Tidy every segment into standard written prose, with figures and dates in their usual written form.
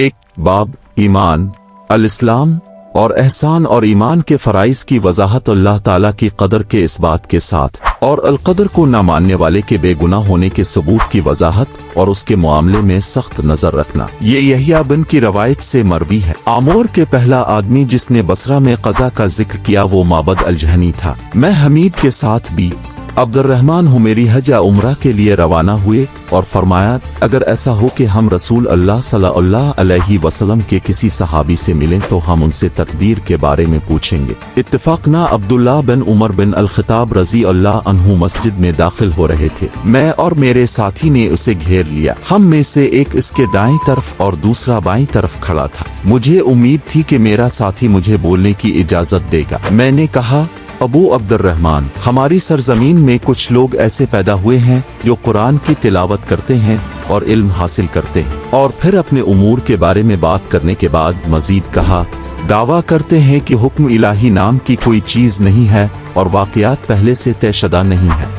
एक बाब ईमान अल इस्लाम और एहसान और ईमान के फराइज की वजाहत अल्लाह ताला की कदर के इस बात के साथ और अल कदर को न मानने वाले के बेगुनाह होने के सबूत की वजाहत और उसके मामले में सख्त नजर रखना। ये यहिया बिन की रवायत से मरवी है। आमोर के पहला आदमी जिसने बसरा में कज़ा का जिक्र किया वो माबद अल जहनी था। मैं हमीद के साथ भी अब्दुर्रहमान हुमेरी हज या उम्रा के लिए रवाना हुए और फरमाया, अगर ऐसा हो कि हम रसूल अल्लाह सल्लल्लाहु अलैहि वसल्लम के किसी सहाबी से मिलें तो हम उनसे तकदीर के बारे में पूछेंगे। इत्तफाकना अब्दुल्ला बिन उमर बिन अल खिताब रजी अल्लाह अन्हु मस्जिद में दाखिल हो रहे थे। मैं और मेरे साथी ने उसे घेर लिया। हम में से एक इसके दाईं तरफ और दूसरा बाईं तरफ खड़ा था। मुझे उम्मीद थी कि मेरा साथी मुझे बोलने की इजाजत देगा। मैंने कहा, अबू अब्दुर्रहमान, हमारी सरजमीन में कुछ लोग ऐसे पैदा हुए हैं जो कुरान की तिलावत करते हैं और इल्म हासिल करते हैं और फिर अपने उमूर के बारे में बात करने के बाद मजीद कहा, दावा करते हैं कि हुक्म इलाही नाम की कोई चीज नहीं है और वाक़यात पहले से तयशुदा नहीं है।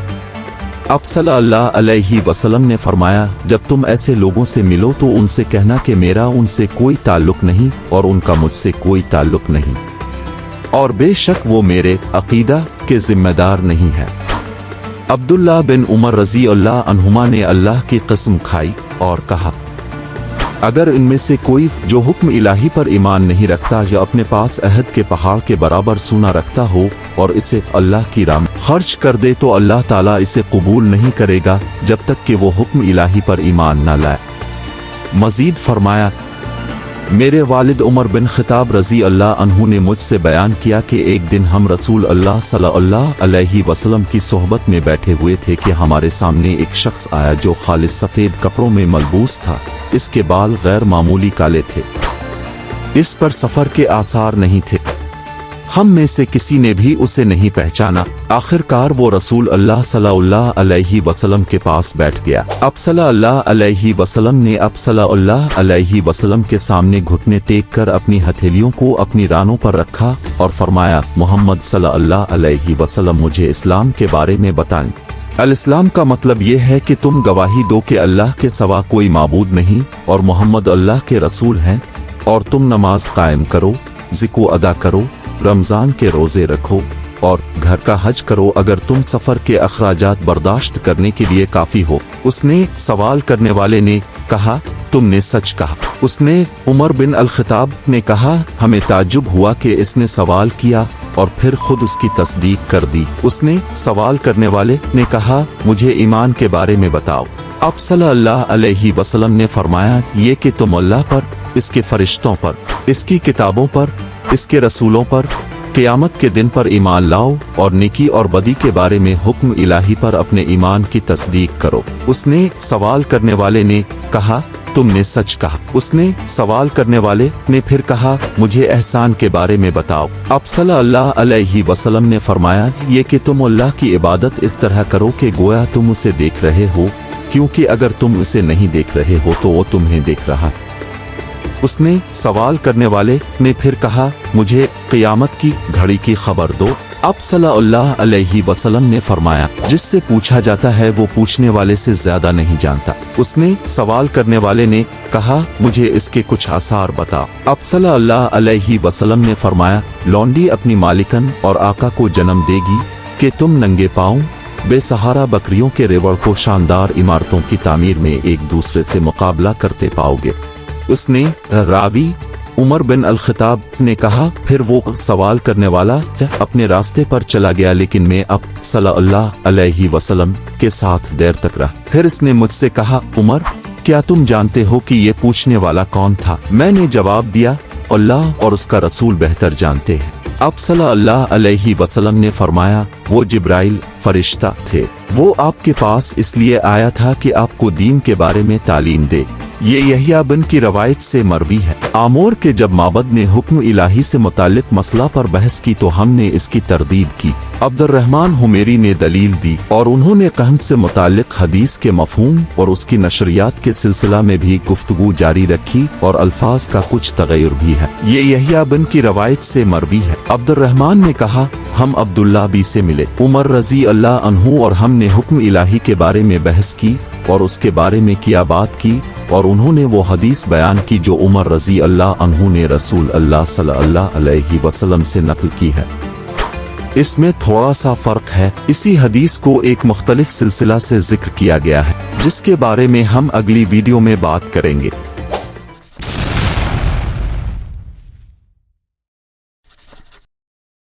अब सल्लल्लाहु अलैहि वसल्लम ने फरमाया, जब तुम ऐसे लोगों से मिलो तो उनसे कहना कि मेरा उनसे कोई ताल्लुक नहीं और उनका मुझसे कोई ताल्लुक नहीं और बेशक वो मेरे अकीदा के जिम्मेदार नहीं है। अब्दुल्ला बिन उमर रजी अल्लाह अन्हुमा ने अल्लाह की कसम खाई और कहा, अगर इनमें से कोई जो हुक्म इलाही पर ईमान नहीं रखता या अपने पास अहद के पहाड़ के बराबर सोना रखता हो और इसे अल्लाह की राह में खर्च कर दे तो अल्लाह ताला इसे कबूल नहीं करेगा जब तक कि वो हुक्म इलाही पर ईमान न लाए। मजीद फरमाया, मेरे वालिद उमर बिन खिताब रजी अल्लाह अन्हु ने मुझसे बयान किया कि एक दिन हम रसूल अल्लाह सल्लल्लाहु अलैहि वसल्लम की सोहबत में बैठे हुए थे कि हमारे सामने एक शख्स आया जो खालिस सफेद कपड़ों में मलबूस था। इसके बाल गैर मामूली काले थे। इस पर सफर के आसार नहीं थे। हम में से किसी ने भी उसे नहीं पहचाना। आखिरकार वो रसूल अल्लाह सल्लल्लाहु अलैहि वसल्लम के पास बैठ गया। अब सल्लल्लाहु अलैहि वसल्लम ने सल्लल्लाहु अलैहि वसल्लम के सामने घुटने टेक कर अपनी हथेलियों को अपनी रानों पर रखा और फरमाया, मोहम्मद सल्लल्लाहु अलैहि वसल्लम, मुझे इस्लाम के बारे में बताएं। अल इस्लाम का मतलब ये है कि तुम गवाही दो कि अल्लाह के सिवा कोई माबूद नहीं और मोहम्मद अल्लाह के रसूल हैं, और तुम नमाज कायम करो, ज़िक्र अदा करो, रमजान के रोजे रखो और घर का हज करो अगर तुम सफर के अखराजात बर्दाश्त करने के लिए काफी हो। उसने सवाल करने वाले ने कहा, तुमने सच कहा। उसने उमर बिन अल खिताब ने कहा, हमें ताज्जुब हुआ कि इसने सवाल किया और फिर खुद उसकी तस्दीक कर दी। उसने सवाल करने वाले ने कहा, मुझे ईमान के बारे में बताओ। अब सल्लल्लाहु अलैहि वसल्लम ने फरमाया, ये कि तुम अल्लाह पर, इसके फरिश्तों पर, इसकी किताबों पर, इसके रसूलों पर, क़यामत के दिन पर ईमान लाओ और नेकी और बदी के बारे में हुक्म इलाही पर अपने ईमान की तस्दीक करो। उसने सवाल करने वाले ने कहा, तुमने सच कहा। उसने सवाल करने वाले ने फिर कहा, मुझे एहसान के बारे में बताओ। अब सल्लल्लाहु अलैहि वसल्लम ने फरमाया, ये कि तुम अल्लाह की इबादत इस तरह करो कि गोया तुम उसे देख रहे हो, क्योंकि अगर तुम उसे नहीं देख रहे हो तो वो तुम्हें देख रहा है। उसने सवाल करने वाले ने फिर कहा, मुझे क़यामत की घड़ी की खबर दो। अब सल्लल्लाहु अलैहि वसल्लम ने फरमाया, जिससे पूछा जाता है वो पूछने वाले से ज्यादा नहीं जानता। उसने सवाल करने वाले ने कहा, मुझे इसके कुछ आसार बताओ। अब सल्लल्लाहु अलैहि वसल्लम ने फरमाया, लौंडी अपनी मालिकन और आका को जन्म देगी कि तुम नंगे पाँव बेसहारा बकरियों के रेवड़ को शानदार इमारतों की तामीर में एक दूसरे से मुकाबला करते पाओगे। उसने रावी उमर बिन अल खिताब ने कहा, फिर वो सवाल करने वाला अपने रास्ते पर चला गया, लेकिन मैं अब सल्लल्लाहु अलैहि वसल्लम के साथ देर तक रहा। फिर इसने मुझसे कहा, उमर, क्या तुम जानते हो कि ये पूछने वाला कौन था? मैंने जवाब दिया, अल्लाह और उसका रसूल बेहतर जानते हैं। अब सल्लल्लाहु अलैहि वसल्लम ने फरमाया, वो जिब्राइल फरिश्ता थे। वो आपके पास इसलिए आया था कि आपको दीन के बारे में तालीम दे। ये यहिया बिन की रवायत से मरवी है। आमोर के जब माबद ने हुक्म इलाही से मुतालिक मसला पर बहस की तो हमने इसकी तरदीद की। अब्दुर्रहमान हुमेरी ने दलील दी और उन्होंने कहन से मुतालिक हदीस के मफहूम और उसकी नशरियात के सिलसिला में भी गुफ्तगू जारी रखी और अल्फाज का कुछ तगय्युर भी है। ये यहिया बिन की रवायत से मरवी है। अब्दुर्रहमान ने कहा, हम अब्दुल्ला बी से मिले। उमर रजी अल्लाह अन्हु और हमने हुक्म इलाही के बारे में बहस की और उसके बारे में किया बात की और उन्होंने वो हदीस बयान की जो उमर रजी अल्लाह अन्हु ने रसूल अल्लाह सल्लल्लाहु अलैहि वसल्लम से नकल की है। इसमें थोड़ा सा फर्क है। इसी हदीस को एक मुख्तलिफ सिलसिला से जिक्र किया गया है जिसके बारे में हम अगली वीडियो में बात करेंगे।